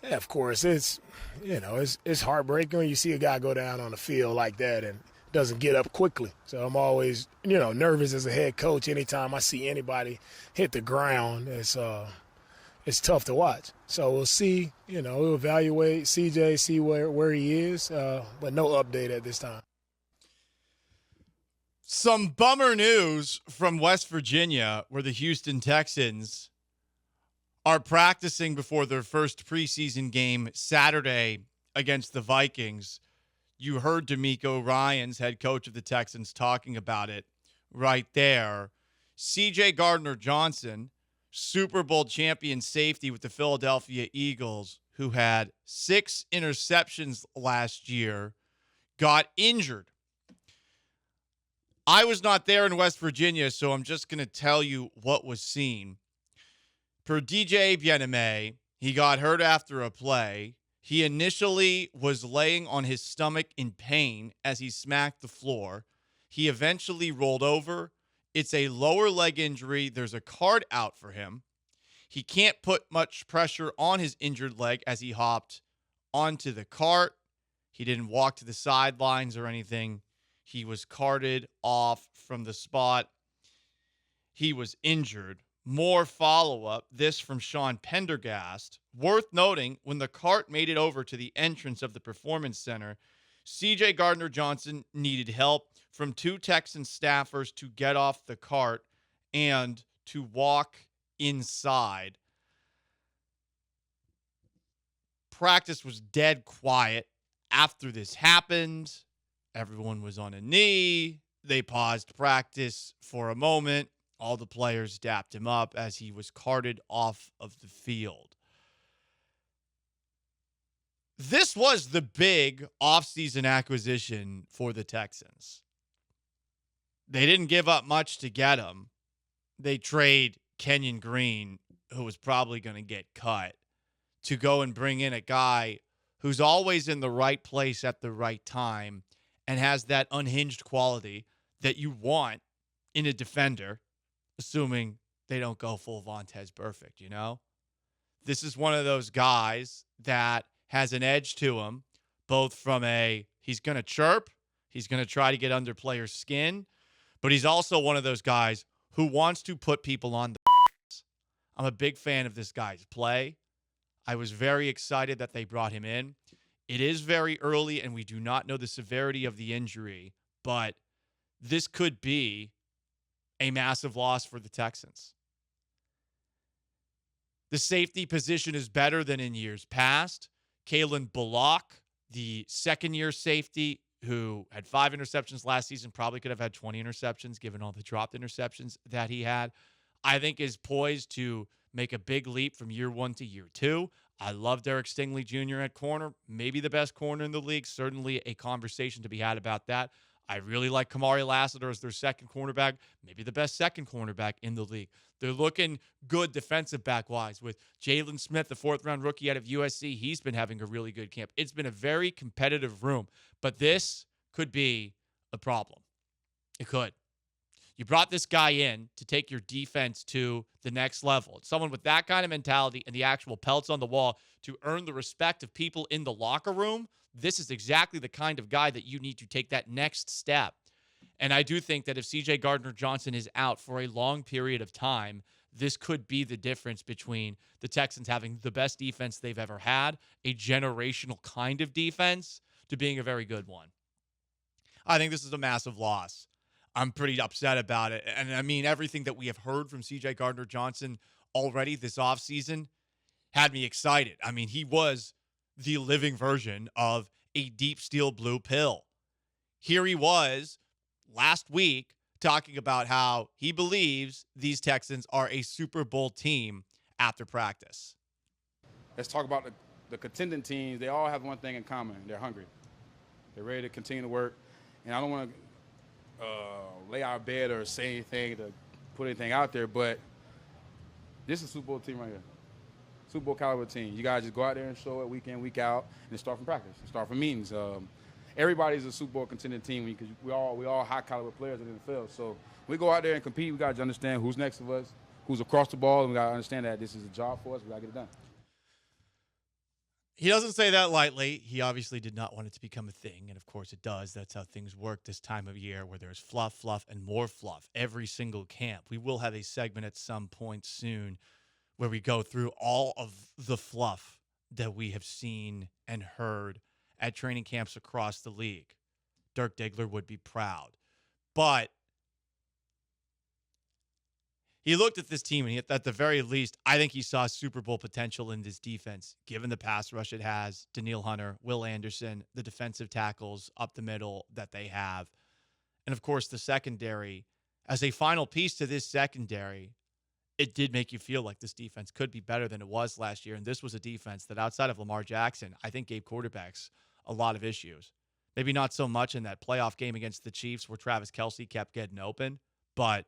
Yeah, of course. It's heartbreaking when you see a guy go down on the field like that and doesn't get up quickly. So I'm always, nervous as a head coach anytime I see anybody hit the ground. It's tough to watch. So we'll see, we'll evaluate CJ, see where he is, but no update at this time. Some bummer news from West Virginia, where the Houston Texans are practicing before their first preseason game Saturday against the Vikings. You heard D'Amico Ryans, head coach of the Texans, talking about it right there. CJ Gardner-Johnson, Super Bowl champion safety with the Philadelphia Eagles, who had 6 interceptions last year, got injured. I was not there in West Virginia, so I'm just going to tell you what was seen. Per DJ Bien-Aimé, he got hurt after a play. He initially was laying on his stomach in pain as he smacked the floor. He eventually rolled over. It's a lower leg injury. There's a card out for him. He can't put much pressure on his injured leg as he hopped onto the cart. He didn't walk to the sidelines or anything. He was carted off from the spot. He was injured. More follow-up, this from Sean Pendergast. Worth noting, when the cart made it over to the entrance of the Performance Center, CJ Gardner-Johnson needed help from 2 Texan staffers to get off the cart and to walk inside. Practice was dead quiet after this happened. Everyone was on a knee. They paused practice for a moment. All the players dapped him up as he was carted off of the field. This was the big offseason acquisition for the Texans. They didn't give up much to get him. They trade Kenyon Green, who was probably going to get cut, to go and bring in a guy who's always in the right place at the right time and has that unhinged quality that you want in a defender, assuming they don't go full Vontaze Burfict, This is one of those guys that has an edge to him, both from he's going to chirp, he's going to try to get under players' skin, but he's also one of those guys who wants to put people on the I'm a big fan of this guy's play. I was very excited that they brought him in. It is very early, and we do not know the severity of the injury, but this could be a massive loss for the Texans. The safety position is better than in years past. Kalen Bullock, the second-year safety, who had 5 interceptions last season, probably could have had 20 interceptions given all the dropped interceptions that he had, I think is poised to make a big leap from year 1 to year 2. I love Derek Stingley Jr. at corner, maybe the best corner in the league, certainly a conversation to be had about that. I really like Kamari Lassiter as their second cornerback, maybe the best second cornerback in the league. They're looking good defensive back-wise with Jalen Smith, the 4th-round rookie out of USC. He's been having a really good camp. It's been a very competitive room, but this could be a problem. It could. You brought this guy in to take your defense to the next level. It's someone with that kind of mentality and the actual pelts on the wall to earn the respect of people in the locker room. This is exactly the kind of guy that you need to take that next step. And I do think that if CJ Gardner-Johnson is out for a long period of time, this could be the difference between the Texans having the best defense they've ever had, a generational kind of defense, to being a very good one. I think this is a massive loss. I'm pretty upset about it. And I mean, everything that we have heard from CJ Gardner-Johnson already this offseason had me excited. I mean, he was the living version of a deep steel blue pill. Here he was last week talking about how he believes these Texans are a Super Bowl team after practice. Let's talk about the contending teams. They all have one thing in common. They're hungry. They're ready to continue to work. And I don't want to lay our bed or say anything to put anything out there, but this is a Super Bowl team right here. Super Bowl caliber team. You guys just go out there and show it week in, week out, and start from practice, start from meetings. Everybody's a Super Bowl contending team because we all high caliber players in the NFL. So we go out there and compete. We got to understand who's next to us, who's across the ball, and we got to understand that this is a job for us. We got to get it done. He doesn't say that lightly. He obviously did not want it to become a thing, and of course it does. That's how things work this time of year, where there's fluff, fluff, and more fluff every single camp. We will have a segment at some point soon where we go through all of the fluff that we have seen and heard at training camps across the league. Dirk Diggler would be proud. But he looked at this team, and at the very least, I think he saw Super Bowl potential in this defense, given the pass rush it has, Daniil Hunter, Will Anderson, the defensive tackles up the middle that they have, and, of course, the secondary. As a final piece to this secondary, it did make you feel like this defense could be better than it was last year, and this was a defense that, outside of Lamar Jackson, I think gave quarterbacks a lot of issues. Maybe not so much in that playoff game against the Chiefs where Travis Kelce kept getting open, but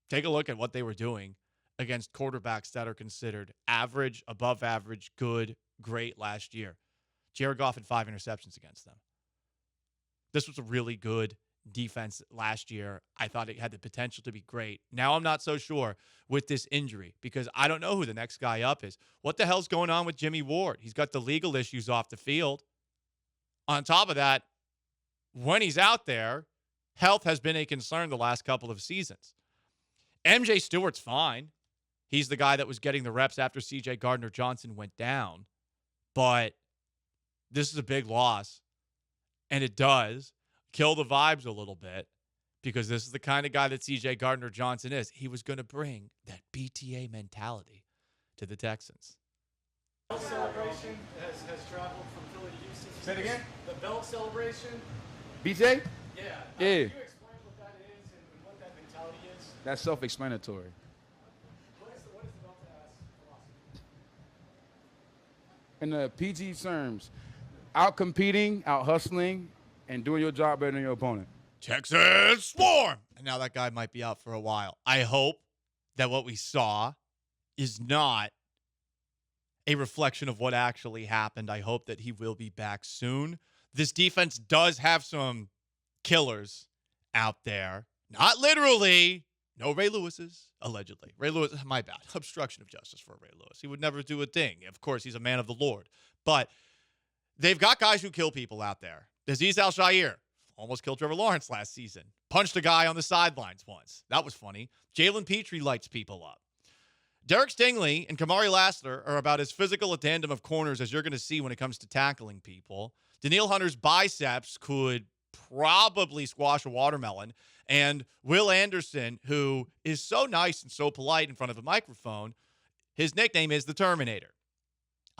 take a look at what they were doing against quarterbacks that are considered average, above average, good, great last year. Jared Goff had 5 interceptions against them. This was a really good defense last year. I thought it had the potential to be great. Now I'm not so sure with this injury because I don't know who the next guy up is. What the hell's going on with Jimmy Ward? He's got the legal issues off the field. On top of that, when he's out there, health has been a concern the last couple of seasons. MJ Stewart's fine. He's the guy that was getting the reps after CJ Gardner-Johnson went down. But this is a big loss. And it does kill the vibes a little bit because this is the kind of guy that CJ Gardner-Johnson is. He was going to bring that BTA mentality to the Texans. The belt celebration has traveled from Philly to Houston. Say it again? The belt celebration. BJ? Yeah. Yeah. Can you explain what that is and what that mentality is? That's self-explanatory. What is the belt philosophy? In the PG terms, out-competing, out-hustling, and doing your job better than your opponent. Texas Swarm! And now that guy might be out for a while. I hope that what we saw is not a reflection of what actually happened. I hope that he will be back soon. This defense does have some killers out there. Not literally. No Ray Lewis's, allegedly. Ray Lewis, my bad. Obstruction of justice for Ray Lewis. He would never do a thing. Of course, he's a man of the Lord. But they've got guys who kill people out there. Azeez Al-Shaair almost killed Trevor Lawrence last season. Punched a guy on the sidelines once. That was funny. Jalen Petrie lights people up. Derek Stingley and Kamari Lassiter are about as physical a tandem of corners as you're going to see when it comes to tackling people. Daniil Hunter's biceps could probably squash a watermelon. And Will Anderson, who is so nice and so polite in front of a microphone, his nickname is the Terminator.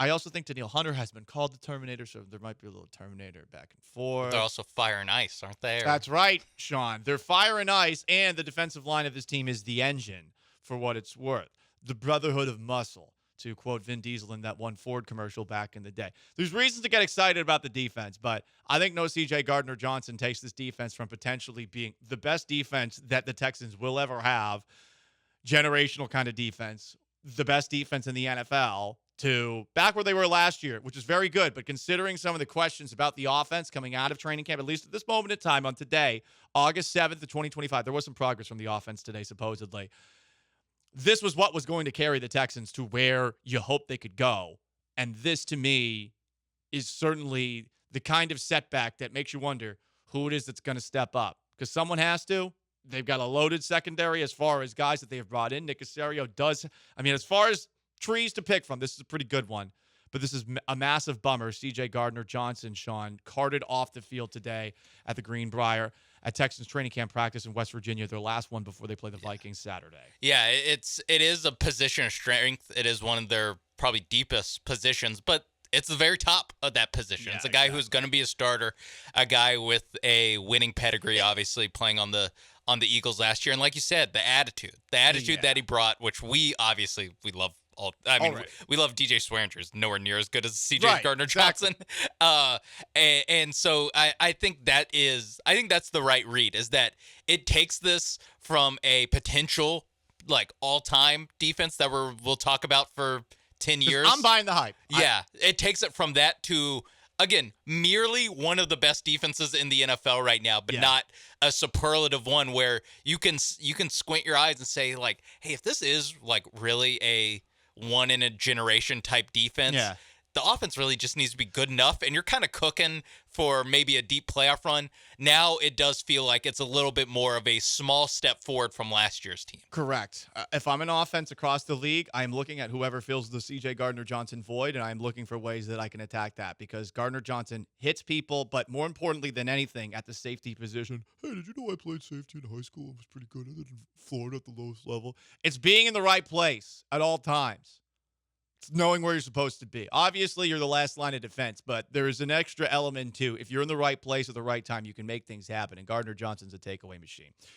I also think Daniil Hunter has been called the Terminator, so there might be a little Terminator back and forth. They're also fire and ice, aren't they? That's right, Sean. They're fire and ice, and the defensive line of this team is the engine, for what it's worth. The brotherhood of muscle, to quote Vin Diesel in that one Ford commercial back in the day. There's reasons to get excited about the defense, but I think no CJ Gardner-Johnson takes this defense from potentially being the best defense that the Texans will ever have, generational kind of defense, the best defense in the NFL, to back where they were last year, which is very good. But considering some of the questions about the offense coming out of training camp, at least at this moment in time on today, August 7th of 2025, there was some progress from the offense today, supposedly. This was what was going to carry the Texans to where you hope they could go. And this, to me, is certainly the kind of setback that makes you wonder who it is that's going to step up. Because someone has to. They've got a loaded secondary as far as guys that they have brought in. Nick Caserio does. I mean, as far as trees to pick from, this is a pretty good one. But this is a massive bummer. CJ Gardner-Johnson, Sean, carted off the field today at the Greenbrier at Texans training camp practice in West Virginia, their last one before they play the Vikings Saturday. Yeah, it is a position of strength. It is one of their probably deepest positions, but it's the very top of that position. Yeah, it's a guy who's going to be a starter, a guy with a winning pedigree, obviously playing on the Eagles last year. And like you said, the attitude that he brought, which we love. We love DJ Swearinger's nowhere near as good as CJ Gardner-Johnson. Exactly. And so I think that's the right read, is that it takes this from a potential like all-time defense that we'll talk about for 10 years. I'm buying the hype. Yeah. It takes it from that to, again, merely one of the best defenses in the NFL right now, but not a superlative one where you can squint your eyes and say, like, hey, if this is like really a one in a generation type defense, the offense really just needs to be good enough, and you're kind of cooking for maybe a deep playoff run. Now it does feel like it's a little bit more of a small step forward from last year's team. Correct. If I'm an offense across the league, I'm looking at whoever fills the CJ Gardner-Johnson void, and I'm looking for ways that I can attack that because Gardner-Johnson hits people, but more importantly than anything, at the safety position. Hey, did you know I played safety in high school? I was pretty good at it in Florida at the lowest level. It's being in the right place at all times. It's knowing where you're supposed to be. Obviously, you're the last line of defense, but there is an extra element too. If you're in the right place at the right time, you can make things happen, and Gardner-Johnson's a takeaway machine.